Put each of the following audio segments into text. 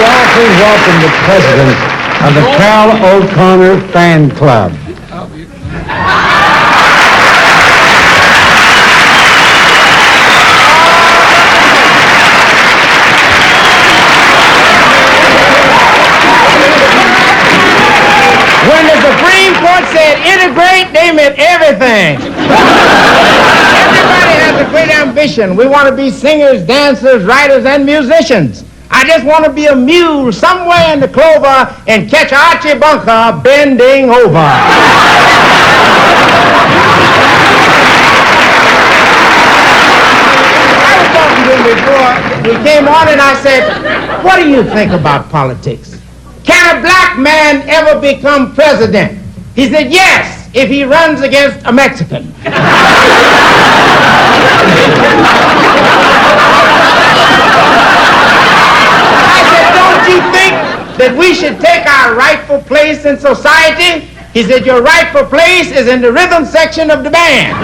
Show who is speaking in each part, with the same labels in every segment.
Speaker 1: Y'all please welcome the president of the Cal O'Connor Fan Club.
Speaker 2: When the Supreme Court said integrate, they meant everything. Everybody has a great ambition. We want to be singers, dancers, writers, and musicians. I just want to be a mule somewhere in the clover and catch Archie Bunker bending over. I was talking to him before we came on, and I said, what do you think about politics? Can a black man ever become president? He said, yes, if he runs against a Mexican. Don't you think that we should take our rightful place in society? He said, your rightful place is in the rhythm section of the band.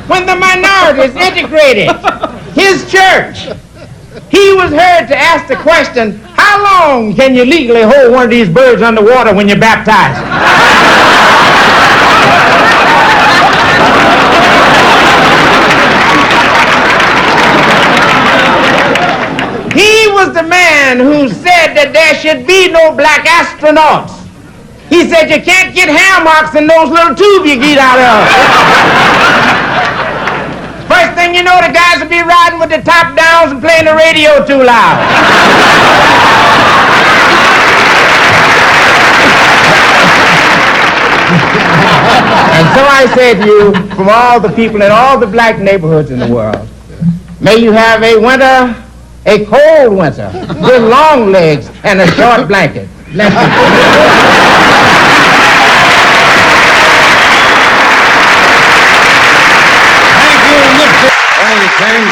Speaker 2: When the minorities integrated his church, he was heard to ask the question, how long can you legally hold one of these birds underwater when you're baptized? He was the man who said that there should be no black astronauts. He said you can't get hair marks in those little tubes you get out of. First thing you know, the guys will be riding with the top downs and playing the radio too loud. And so I say to you, from all the people in all the black neighborhoods in the world, may you have a winter, a cold winter, with long legs and a short blanket. Bless you.
Speaker 1: Thank you, Ken.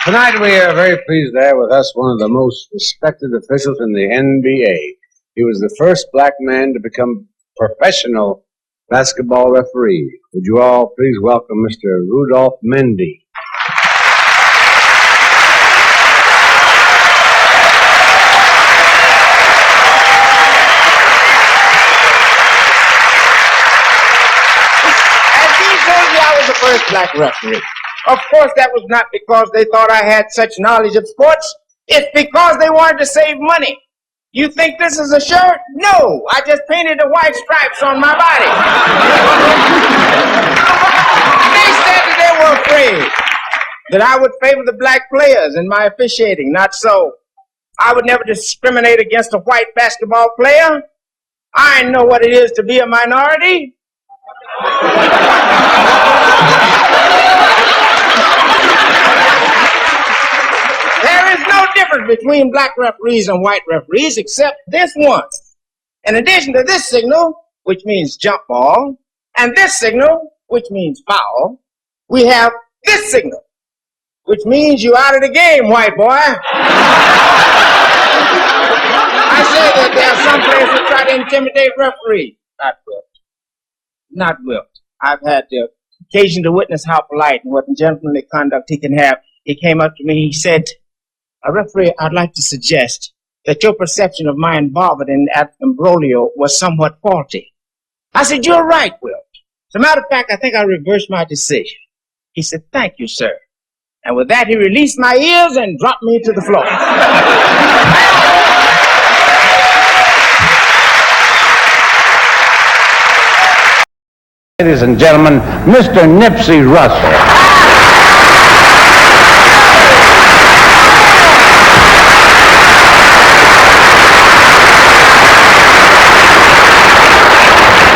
Speaker 1: Tonight we are very pleased to have with us one of the most respected officials in the NBA. He was the first black man to become professional basketball referee. Would you all please welcome Mr. Rudolph Mendy.
Speaker 2: First black referee. Of course, that was not because they thought I had such knowledge of sports. It's because they wanted to save money. You think this is a shirt? No, I just painted the white stripes on my body. They said that they were afraid that I would favor the black players in my officiating. Not so. I would never discriminate against a white basketball player. I know what it is to be a minority. There is no difference between black referees and white referees except this one. In addition to this signal, which means jump ball, and this signal, which means foul, we have this signal, which means you out of the game, white boy. I say that there are some players who try to intimidate referees. Not Wilt. I've had the occasion to witness how polite and what gentlemanly conduct he can have. He came up to me, he said, referee, I'd like to suggest that your perception of my involvement in that imbroglio was somewhat faulty. I said, you're right, Wilt. As a matter of fact, I think I reversed my decision. He said, thank you, sir. And with that, he released my ears and dropped me to the floor.
Speaker 1: Ladies and gentlemen, Mr. Nipsey Russell.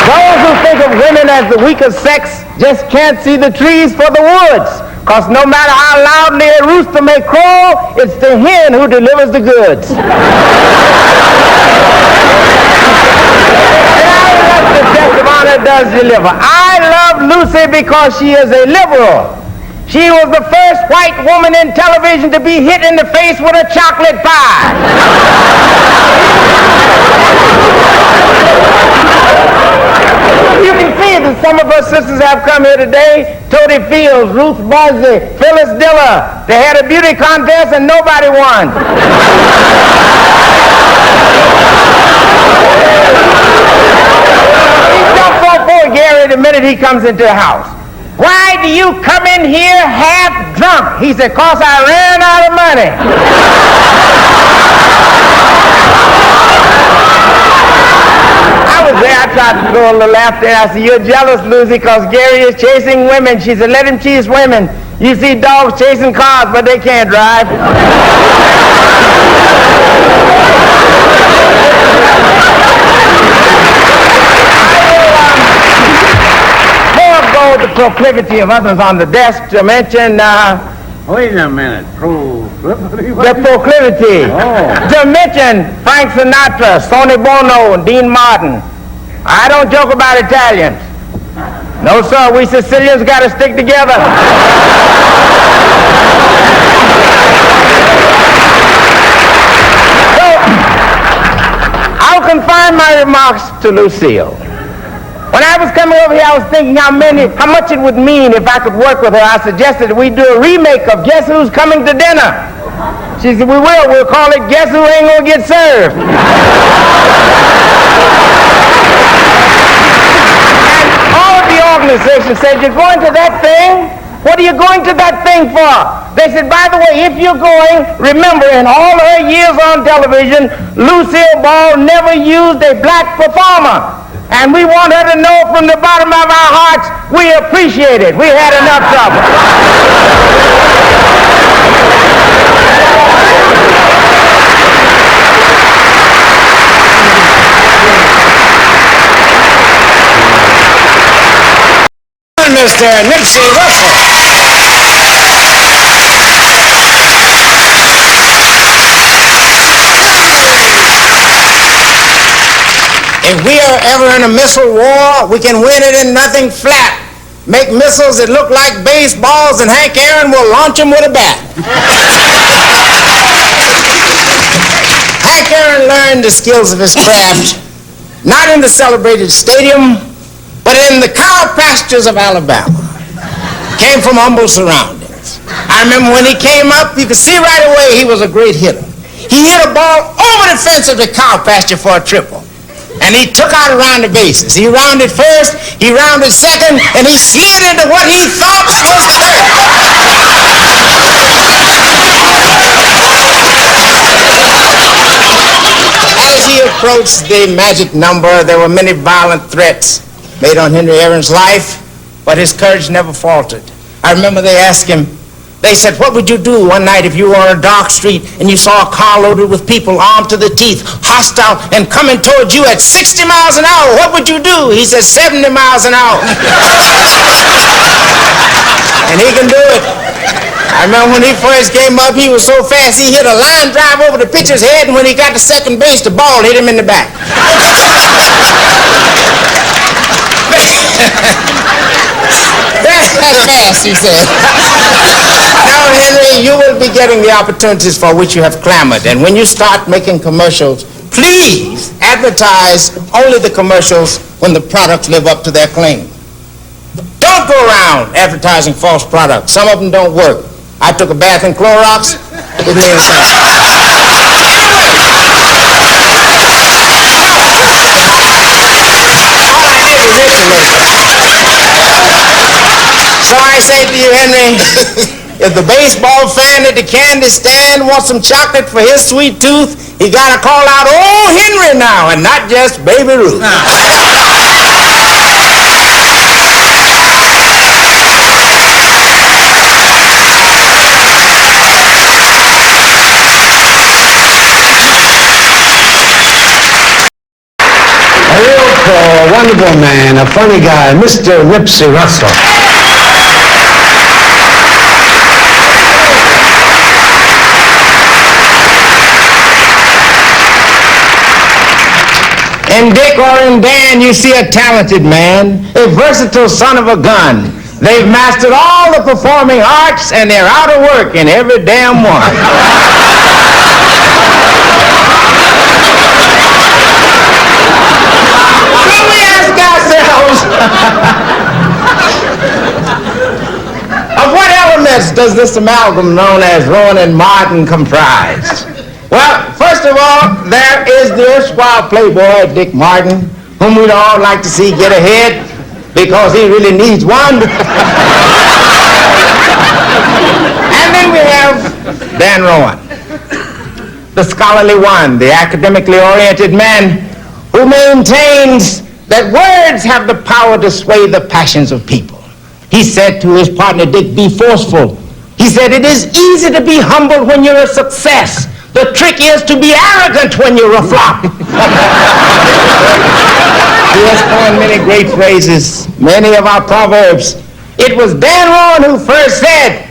Speaker 2: Those who think of women as the weaker sex just can't see the trees for the woods. Because no matter how loudly a rooster may crow, it's the hen who delivers the goods. The honor does deliver. I love Lucy because she is a liberal. She was the first white woman in television to be hit in the face with a chocolate pie. You can see that some of our sisters have come here today. Toady Fields, Ruth Bosley, Phyllis Diller. They had a beauty contest and nobody won. He jumped on poor Gary the minute he comes into the house. Why do you come in here half drunk? He said, 'cause I ran out of money. I was there, I tried to throw a little laughter. I said, you're jealous, Lucy, 'cause Gary is chasing women. She said, let him chase women. You see dogs chasing cars, but they can't drive. The proclivity of others on the desk to mention
Speaker 1: Wait a minute. Proclivity?
Speaker 2: the proclivity to mention Frank Sinatra, Sonny Bono, and Dean Martin. I don't joke about Italians. No, sir, we Sicilians got to stick together. So, I'll confine my remarks to Lucille. When I was coming over here, I was thinking how much it would mean if I could work with her. I suggested we do a remake of Guess Who's Coming to Dinner. She said, we will. We'll call it Guess Who Ain't Gonna Get Served. And all of the organization said, you're going to that thing? What are you going to that thing for? They said, by the way, if you're going, remember, in all her years on television, Lucille Ball never used a black performer. And we want her to know from the bottom of our hearts, we appreciate it. We had enough trouble.
Speaker 1: Mr. Nipsey Russell.
Speaker 2: If we are ever in a missile war, we can win it in nothing flat. Make missiles that look like baseballs, and Hank Aaron will launch them with a bat. Hank Aaron learned the skills of his craft, not in the celebrated stadium, but in the cow pastures of Alabama. Came from humble surroundings. I remember when he came up, you could see right away he was a great hitter. He hit a ball over the fence of the cow pasture for a triple. And he took out around the bases. He rounded first, he rounded second, and he slid into what he thought was third. As he approached the magic number, there were many violent threats made on Henry Aaron's life, but his courage never faltered. I remember they asked him, they said, what would you do one night if you were on a dark street and you saw a car loaded with people armed to the teeth, hostile, and coming towards you at 60 miles an hour? What would you do? He said, 70 miles an hour. And he can do it. I remember when he first came up, he was so fast, he hit a line drive over the pitcher's head, and when he got to second base, the ball hit him in the back. That's fast, he said. Now, Henry, you will be getting the opportunities for which you have clamored. And when you start making commercials, please advertise only the commercials when the products live up to their claim. Don't go around advertising false products. Some of them don't work. I took a bath in Clorox. It didn't mean a thing. All I did was insulate. So I say to you, Henry, if the baseball fan at the candy stand wants some chocolate for his sweet tooth, he got to call out, oh, Henry now, and not just Baby Ruth.
Speaker 1: A real pro, a wonderful man, a funny guy, Mr. Nipsey Russell.
Speaker 2: In Dick or in Dan, you see a talented man, a versatile son of a gun, They've mastered all the performing arts, and they're out of work in every damn one. So we ask ourselves, of what elements does this amalgam known as Rowan and Martin comprise? Well, first of all, there is the erstwhile playboy, Dick Martin, whom we'd all like to see get ahead because he really needs one. And then we have Dan Rowan, the scholarly one, the academically oriented man who maintains that words have the power to sway the passions of people. He said to his partner, Dick, be forceful. He said, it is easy to be humble when you're a success. The trick is to be arrogant when you're a flop. He has coined many great phrases, many of our proverbs. It was Dan Rowan who first said,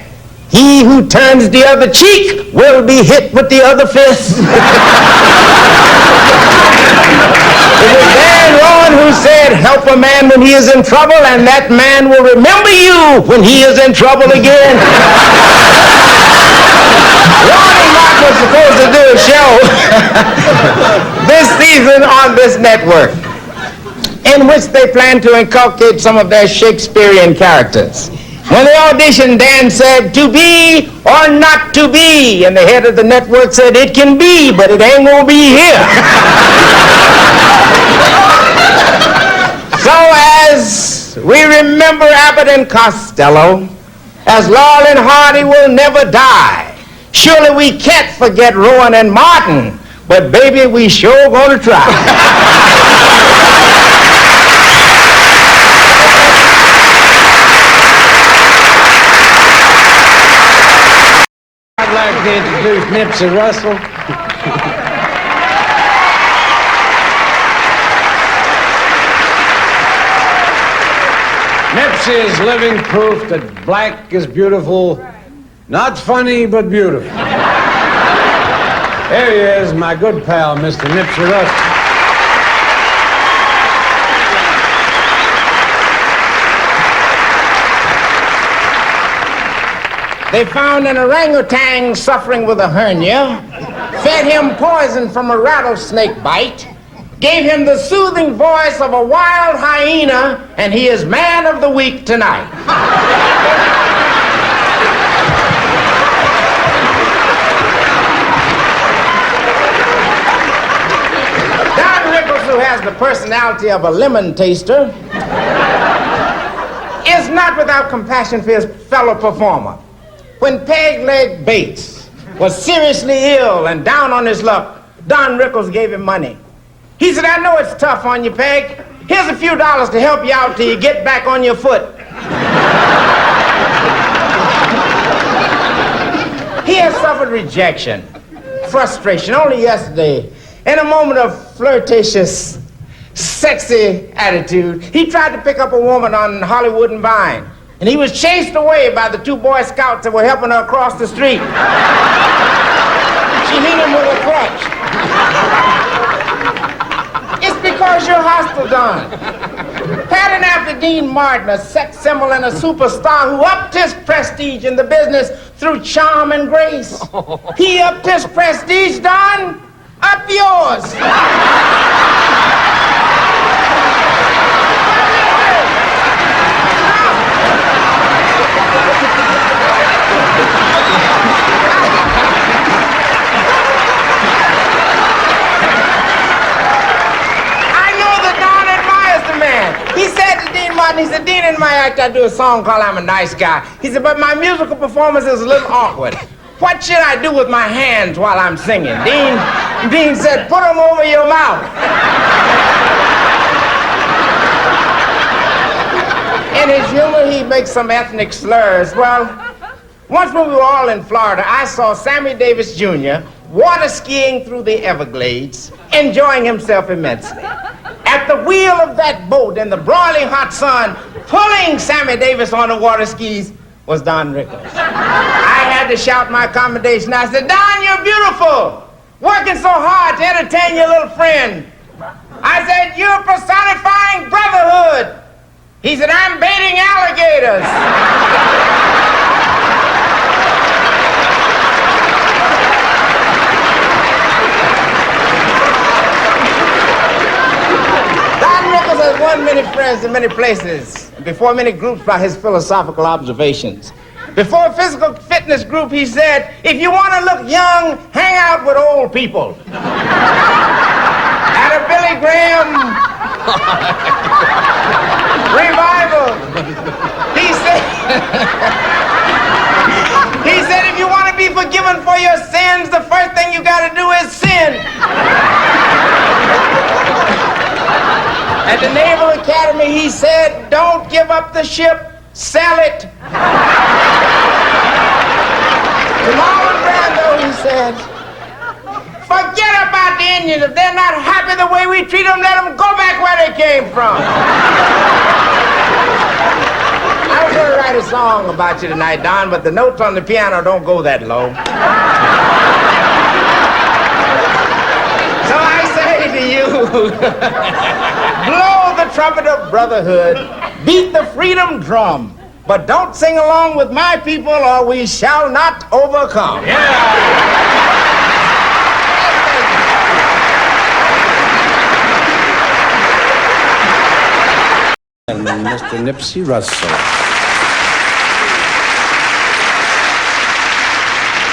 Speaker 2: he who turns the other cheek will be hit with the other fist. It was Dan Rowan who said, help a man when he is in trouble, and that man will remember you when he is in trouble again. Rowan and Martin was supposed to do a show this season on this network in which they plan to inculcate some of their Shakespearean characters. When they auditioned, Dan said, to be or not to be, and the head of the network said, it can be, but it ain't gonna be here. So as we remember Abbott and Costello, as Laurel and Hardy will never die, surely we can't forget Rowan and Martin, but baby, we sure gonna try.
Speaker 1: I'd like to introduce Nipsey Russell. Nipsey is living proof that black is beautiful, not funny, but beautiful. There he is, my good pal, Mr. Nipsey Russell.
Speaker 2: They found an orangutan suffering with a hernia, fed him poison from a rattlesnake bite, gave him the soothing voice of a wild hyena, and he is man of the week tonight. Don Rickles, who has the personality of a lemon taster, is not without compassion for his fellow performer. When Peg Leg Bates was seriously ill and down on his luck, Don Rickles gave him money. He said, I know it's tough on you, Peg. Here's a few dollars to help you out till you get back on your foot. He has suffered rejection, frustration. Only yesterday, in a moment of flirtatious, sexy attitude, he tried to pick up a woman on Hollywood and Vine. And he was chased away by the two Boy Scouts that were helping her across the street. She hit him with a crutch. It's because you're hostile, Don. Pattern after Dean Martin, a sex symbol and a superstar who upped his prestige in the business through charm and grace. He upped his prestige, Don. Up yours. He said, Dean, in my act, I do a song called I'm a Nice Guy. He said, but my musical performance is a little awkward. What should I do with my hands while I'm singing? Dean said, put them over your mouth. In his humor, he makes some ethnic slurs. Well, once when we were all in Florida, I saw Sammy Davis Jr. water skiing through the Everglades, enjoying himself immensely. At the wheel of that boat in the broiling hot sun, pulling Sammy Davis on the water skis, was Don Rickles. I had to shout my commendation. I said, Don, you're beautiful, working so hard to entertain your little friend. I said, you're personifying brotherhood. He said, I'm baiting alligators. Has won many friends in many places, before many groups by his philosophical observations. Before a physical fitness group, he said, if you want to look young, hang out with old people. At a Billy Graham revival, he said, if you want to be forgiven for your sins, the first thing you got to do is sin. At the Naval Academy, he said, don't give up the ship, sell it. To Marlon Brando, he said, forget about the Indians. If they're not happy the way we treat them, let them go back where they came from. I was going to write a song about you tonight, Don, but the notes on the piano don't go that low. So I say to you, blow the trumpet of brotherhood, beat the freedom drum, but don't sing along with my people or we shall not overcome.
Speaker 1: And Mr. Nipsey Russell.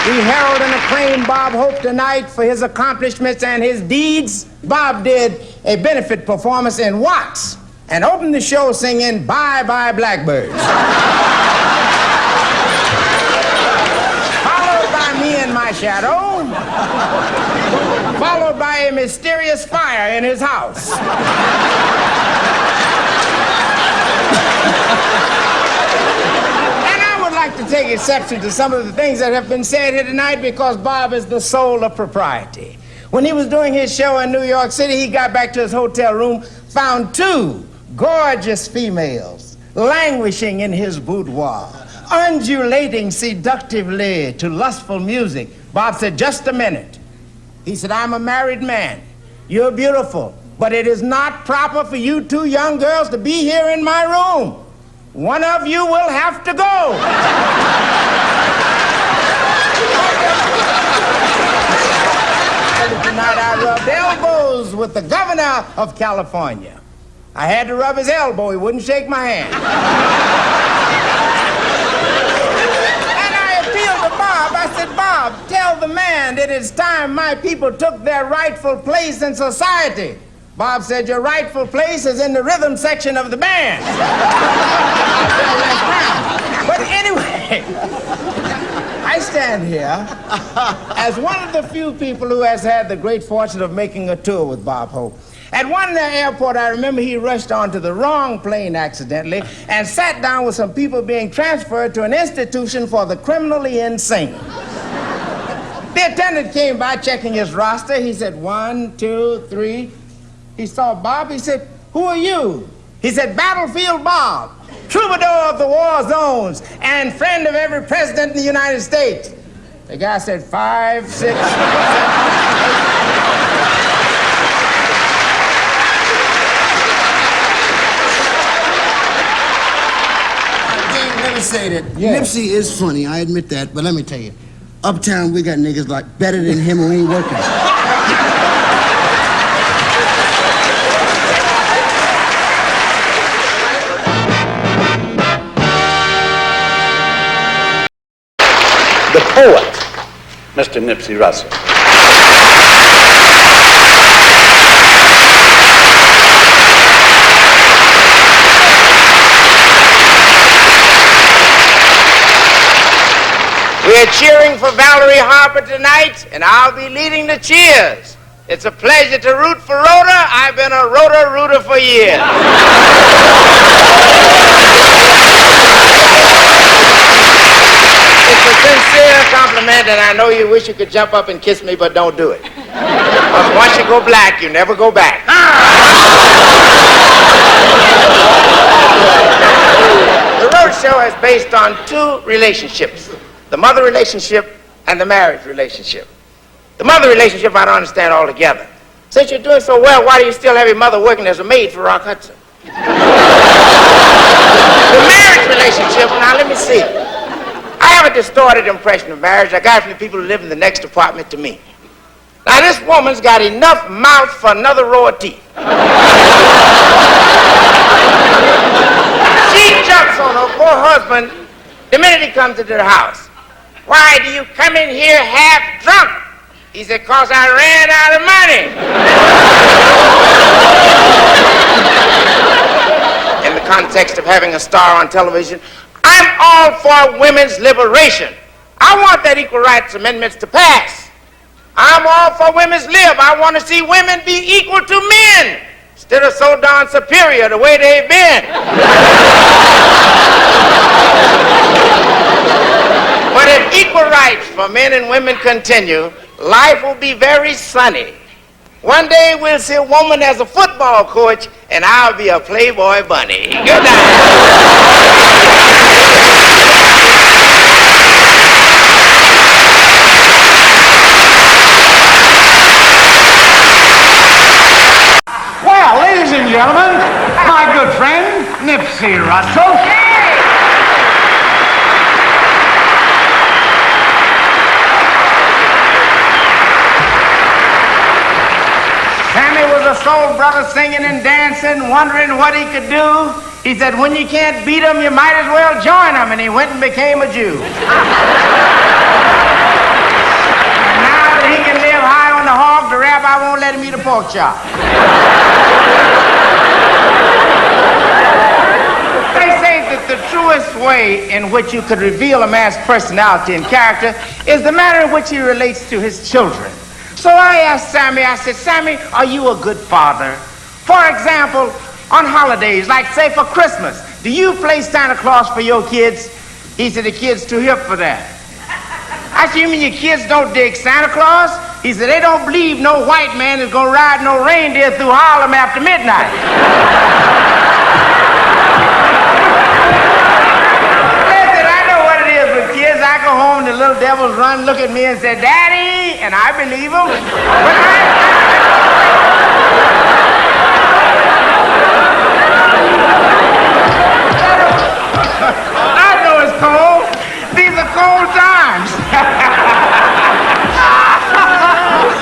Speaker 2: We herald and acclaim Bob Hope tonight for his accomplishments and his deeds. Bob did a benefit performance in Watts and opened the show singing Bye Bye Blackbirds. Followed by Me and My Shadow. Followed by a mysterious fire in his house. To take exception to some of the things that have been said here tonight because Bob is the soul of propriety. When he was doing his show in New York City, he got back to his hotel room, found two gorgeous females languishing in his boudoir, undulating seductively to lustful music. Bob said, just a minute. He said, I'm a married man. You're beautiful, but it is not proper for you two young girls to be here in my room. One of you will have to go. Tonight I rubbed elbows with the governor of California. I had to rub his elbow. He wouldn't shake my hand. And I appealed to Bob. I said, Bob, tell the man that it's time my people took their rightful place in society. Bob said, your rightful place is in the rhythm section of the band. But anyway, I stand here as one of the few people who has had the great fortune of making a tour with Bob Hope. At one airport, I remember he rushed onto the wrong plane accidentally and sat down with some people being transferred to an institution for the criminally insane. The attendant came by checking his roster. He said, 1, 2, 3. He saw Bob. He said, who are you? He said, Battlefield Bob, troubadour of the war zones and friend of every president in the United States. The guy said, 5, 6, 7, 8.
Speaker 3: Let me say that
Speaker 2: Yeah.
Speaker 3: Nipsey is funny, I admit that, but let me tell you, uptown we got niggas like better than him who ain't working.
Speaker 4: The poet, Mr. Nipsey Russell.
Speaker 2: We're cheering for Valerie Harper tonight, and I'll be leading the cheers. It's a pleasure to root for Rhoda. I've been a rooter for years. It's a sincere compliment, and I know you wish you could jump up and kiss me, but don't do it. Because once you go black, you never go back. The road show is based on two relationships, the mother relationship and the marriage relationship. The mother relationship I don't understand altogether. Since you're doing so well, why do you still have your mother working as a maid for Rock Hudson? The marriage relationship, now let me see. I have a distorted impression of marriage I got from the people who live in the next apartment to me. Now this woman's got enough mouth for another row of teeth. She jumps on her poor husband the minute he comes into the house. Why do you come in here half drunk? He said, 'cause I ran out of money. In the context of having a star on television, I'm all for women's liberation. I want that equal rights amendments to pass. I'm all for women's lib. I want to see women be equal to men instead of so darn superior the way they've been. But if equal rights for men and women continue, life will be very sunny. One day we'll see a woman as a football coach, and I'll be a Playboy bunny. Good night.
Speaker 5: Well, ladies and gentlemen, my good friend, Nipsey Russell. Sammy was a soul brother singing and dancing, wondering what he could do. He said, when you can't beat them, you might as well join them, and he went and became a Jew. And now that he can live high on the hog, the rabbi won't let him eat a pork chop. They say that the truest way in which you could reveal a man's personality and character is the manner in which he relates to his children. So I asked Sammy, I said, Sammy, are you a good father? For example, on holidays, like say for Christmas, do you play Santa Claus for your kids? He said, the kids too hip for that. I said, you mean your kids don't dig Santa Claus? He said, they don't believe no white man is gonna ride no reindeer through Harlem after midnight. I go home and the little devils run, look at me and say, Daddy, and I believe them. But I know it's cold. These are cold times.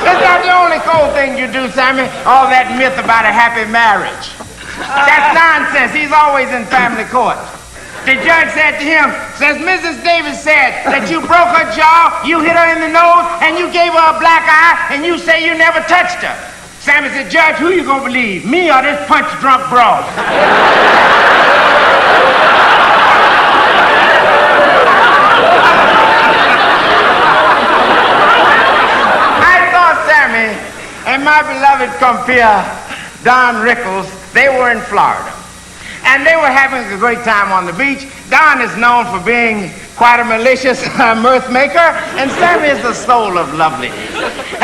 Speaker 5: It's not the only cold thing you do, Sammy. All that myth about a happy marriage. That's nonsense. He's always in family court. The judge said to him, says, Mrs. Davis said that you broke her jaw, you hit her in the nose, and you gave her a black eye, and you say you never touched her. Sammy said, Judge, who you gonna believe, me or this punch-drunk broad? I saw Sammy and my beloved compeer, Don Rickles. They were in Florida. And they were having a great time on the beach. Don is known for being quite a malicious mirth maker, and Sammy is the soul of loveliness.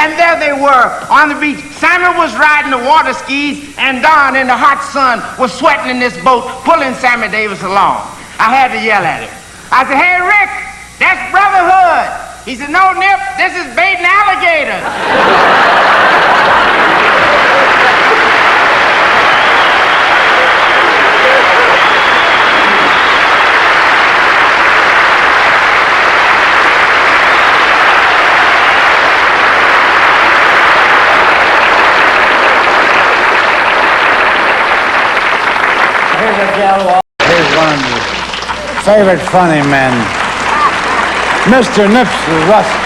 Speaker 5: And there they were on the beach. Sammy was riding the water skis, and Don in the hot sun was sweating in this boat, pulling Sammy Davis along. I had to yell at him. I said, hey, Rick, that's brotherhood. He said, no, Nip, this is baiting alligators. Here's one of your favorite funny men, Mr. Nipsey Russell.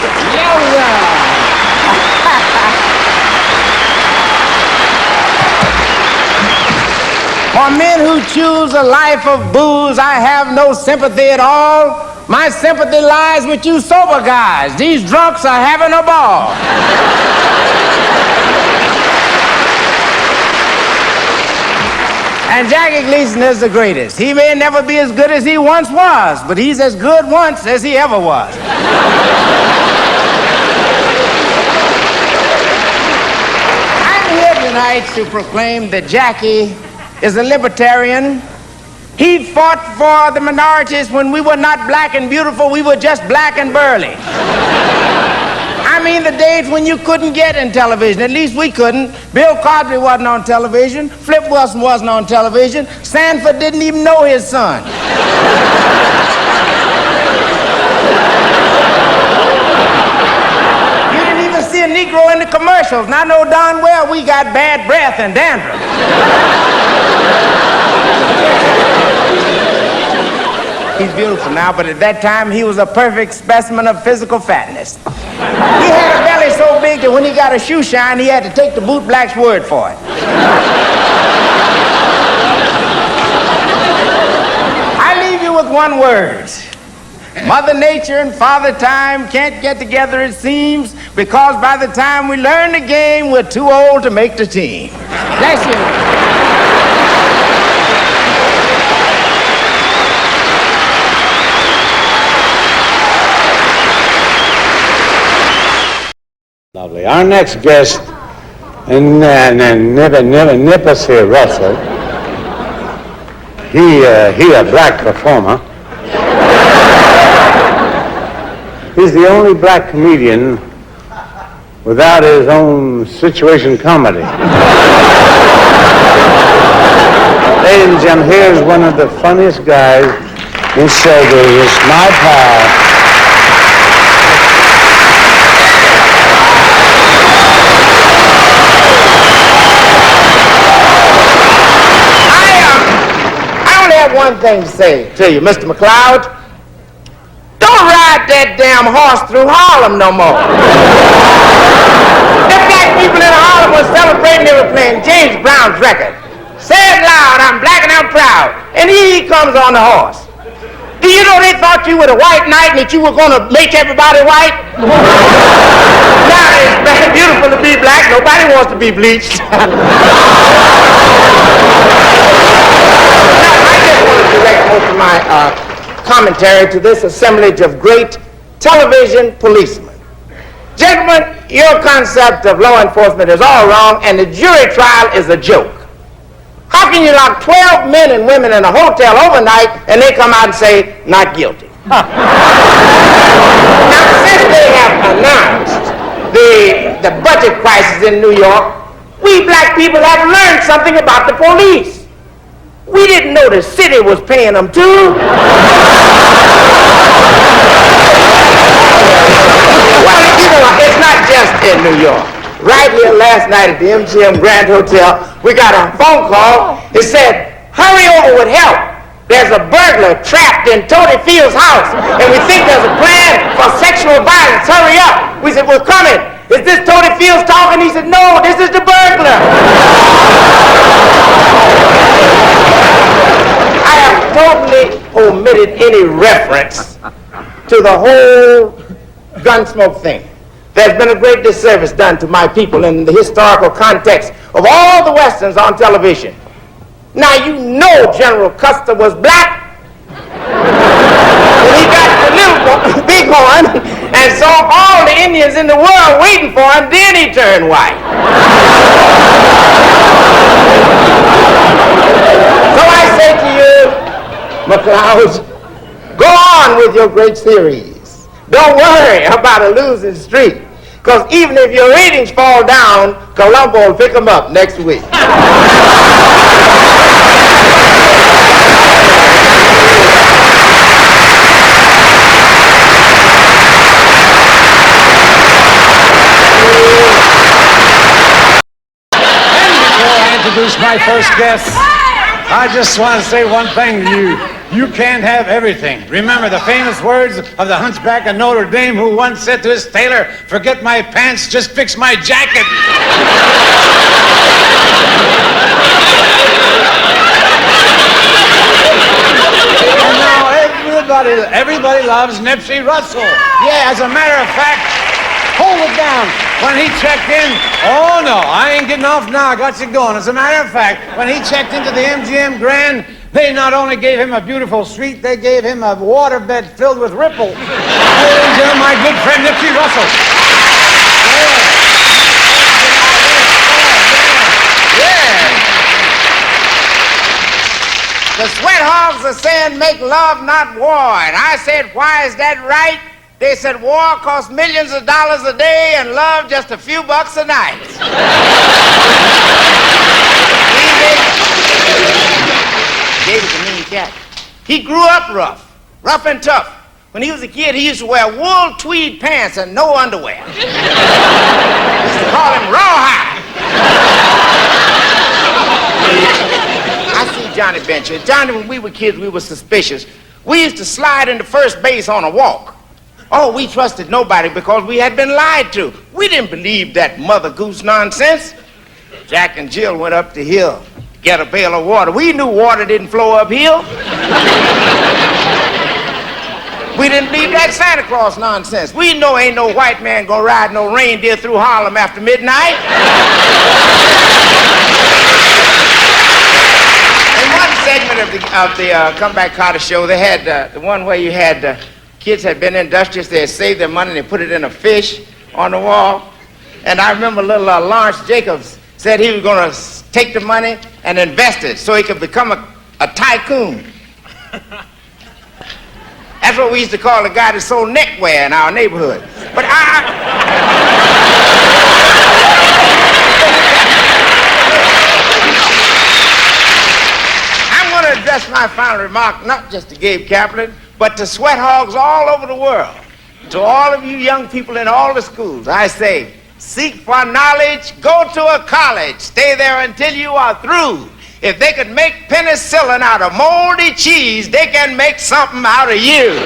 Speaker 2: For men who choose a life of booze, I have no sympathy at all. My sympathy lies with you sober guys. These drunks are having a ball. And Jackie Gleason is the greatest. He may never be as good as he once was, but he's as good once as he ever was. I'm here tonight to proclaim that Jackie is a libertarian. He fought for the minorities when we were not black and beautiful, we were just black and burly. I'm
Speaker 5: I mean the days when you couldn't get in television. At least we couldn't. Bill Cosby wasn't on television. Flip Wilson wasn't on television. Sanford didn't even know his son. You didn't even see a Negro in the commercials. And I know darn well we got bad breath and dandruff. He's beautiful now, but at that time he was a perfect specimen of physical fatness. He had a belly so big that when he got a shoe shine, he had to take the bootblack's word for it. I leave you with one word. Mother Nature and Father Time can't get together, it seems, because by the time we learn the game, we're too old to make the team. Bless you.
Speaker 1: Lovely. Our next guest, Nipsey Russell. He a black performer. He's the only black comedian without his own situation comedy. Ladies and gentlemen, here's one of the funniest guys in show business, my pal.
Speaker 5: One thing to say to you, Mr. McLeod. Don't ride that damn horse through Harlem no more. The black people in Harlem were celebrating, they were playing James Brown's record. Say it loud, I'm black and I'm proud. And here he comes on the horse. Do you know they thought you were the white knight and that you were going to make everybody white? Now it's very beautiful to be black. Nobody wants to be bleached. Direct most of my commentary to this assemblage of great television policemen. Gentlemen, your concept of law enforcement is all wrong, and the jury trial is a joke. How can you lock 12 men and women in a hotel overnight and they come out and say, not guilty? Now, since they have announced the budget crisis in New York, we black people have learned something about the police. We didn't know the city was paying them too. Well, you know, it's not just in New York. Right here last night at the MGM Grand Hotel, we got a phone call. It said, hurry over with help. There's a burglar trapped in Tony Field's house, and we think there's a plan for sexual violence. Hurry up. We said, we're coming. Is this Tony Fields talking? He said, no, this is the burglar. I have totally omitted any reference to the whole Gunsmoke thing. There's been a great disservice done to my people in the historical context of all the Westerns on television. Now, you know General Custer was black. He got the little bighorn and saw all the Indians in the world waiting for him, then he turned white. So I say to you, McLeod, go on with your great series. Don't worry about a losing streak, because even if your ratings fall down, Columbo will pick them up next week.
Speaker 1: Introduce my first guest. I just want to say one thing to you. You can't have everything. Remember the famous words of the Hunchback of Notre Dame, who once said to his tailor, forget my pants, just fix my jacket. And now everybody loves Nipsey Russell. Yeah, as a matter of fact, hold it down. When he checked in, oh no, I ain't getting off now, I got you going. As a matter of fact, when he checked into the MGM Grand, they not only gave him a beautiful suite, they gave him a waterbed filled with ripples. Ladies and gentlemen, my good friend Nipsey Russell.
Speaker 5: The sweat hogs are saying make love, not war. And I said, why is that right? They said war costs millions of dollars a day and love just a few bucks a night. David's a mean cat. He grew up rough and tough. When he was a kid, he used to wear wool tweed pants and no underwear. We used to call him Rawhide. I see Johnny Bencher. Johnny, when we were kids, we were suspicious. We used to slide into first base on a walk. Oh, we trusted nobody because we had been lied to. We didn't believe that Mother Goose nonsense. Jack and Jill went up the hill, get a pail of water. We knew water didn't flow uphill. We didn't believe that Santa Claus nonsense. We know ain't no white man gonna ride no reindeer through Harlem after midnight. In one segment of the Comeback Carter show, they had the one where you had kids had been industrious. They had saved their money and they put it in a fish on the wall. And I remember little Lawrence Jacobs said he was gonna take the money and invest it so he could become a tycoon. That's what we used to call the guy that sold neckwear in our neighborhood. But I'm going to address my final remark not just to Gabe Kaplan, but to sweat hogs all over the world. To all of you young people in all the schools, I say, seek for knowledge, go to a college, stay there until you are through. If they could make penicillin out of moldy cheese, they can make something out of you.